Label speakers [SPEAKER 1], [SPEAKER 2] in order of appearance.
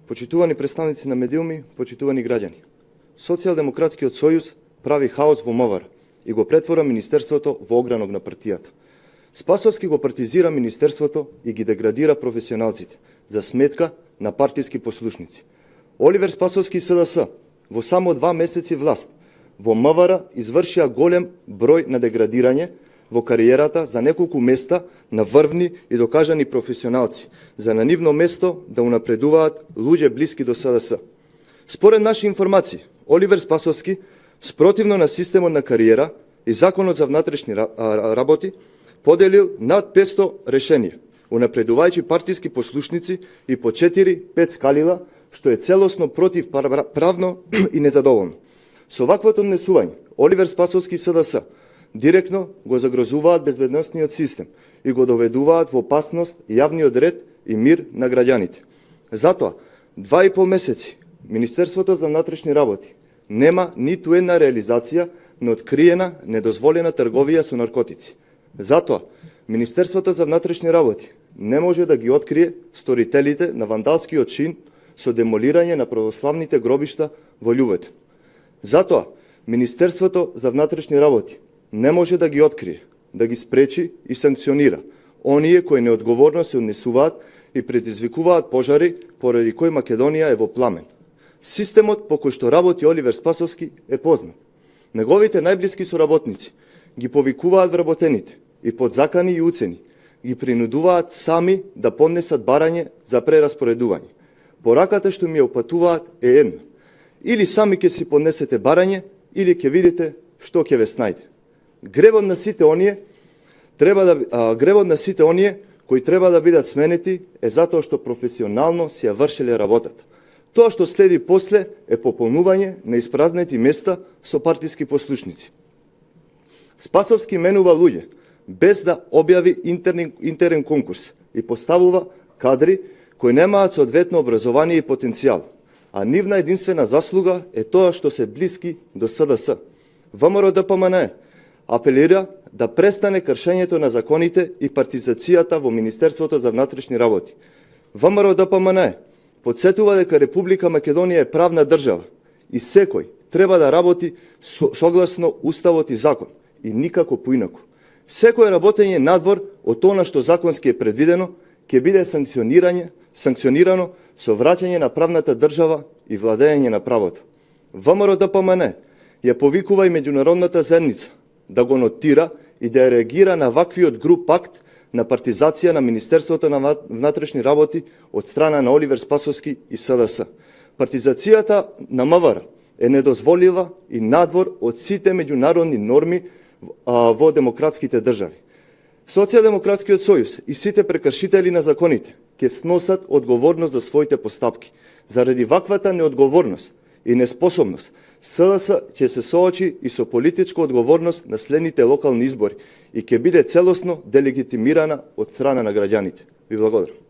[SPEAKER 1] Почитувани представници на медиуми, почитувани граѓани. Социјалдемократскиот сојуз прави хаос во МВР и го претвора Министерството во огранок на партијата. Спасовски го партизира Министерството и ги деградира професионалците за сметка на партиски послушници. Оливер Спасовски СДС во само 2 месеци власт во МВР извршија голем број на деградирање во кариерата за неколку места на врвни и докажани професионалци, за на нивно место да унапредуваат луѓе блиски до СДС. Според наши информации, Оливер Спасовски, спротивно на системот на кариера и Законот за внатрешни работи, поделил над 500 решенија, унапредувајќи партиски послушници и по 4-5 скалила, што е целосно противправно и незадоволно. Со ваквото однесување, Оливер Спасовски СДС директно го загрозуваат безбедносниот систем и го доведуваат во опасност јавниот ред и мир на граѓаните. Затоа, 2,5 месеци Министерството за внатрешни работи нема ниту една реализација на откриена недозволена трговија со наркотици. Затоа, Министерството за внатрешни работи не може да ги открие сторителите на вандалскиот чин со демолирање на православните гробишта во Љубето. Затоа, Министерството за внатрешни работи не може да ги открие, да ги спречи и санкционира оние кои неодговорно се однесуваат и предизвикуваат пожари поради кои Македонија е во пламен. Системот по кој што работи Оливер Спасовски е познат. Неговите најблиски соработници ги повикуваат вработените и под закани и уцени ги принудуваат сами да поднесат барање за прераспоредување. Пораката што ми ја упатуваат е една. Или сами ќе си поднесете барање, или ќе видите што ќе ве снајде. Гревот на сите оние кои треба да бидат сменети е затоа што професионално си ја вршеле работата. Тоа што следи после е пополнување на испразнети места со партиски послушници. Спасовски менува луѓе без да објави интерен конкурс и поставува кадри кои немаат соодветно образование и потенцијал, а нивна единствена заслуга е тоа што се блиски до СДС. ВМРО-ДПМНЕ апелира да престане кршењето на законите и партизацијата во Министерството за внатрешни работи. ВМРО-ДПМНЕ подсетува дека Република Македонија е правна држава и секој треба да работи согласно Уставот и закон и никако поинаку. Секое работење надвор од она што законски е предвидено ќе биде санкционирано со враќање на правната држава и владење на правото. ВМРО-ДПМНЕ ја повикува и меѓународната заедница да го нотира и да реагира на ваквиот груб акт на партизација на Министерството на внатрешни работи од страна на Оливер Спасовски и СДС. Партизацијата на МВР е недозволива и надвор од сите меѓународни норми во демократските држави. Социјалдемократскиот сојуз и сите прекршители на законите ќе сносат одговорност за своите постапки. Заради ваквата неодговорност и неспособност, СДС ќе се соочи и со политичка одговорност на следните локални избори и ќе биде целосно делегитимирана од страна на граѓаните. Ви благодарам.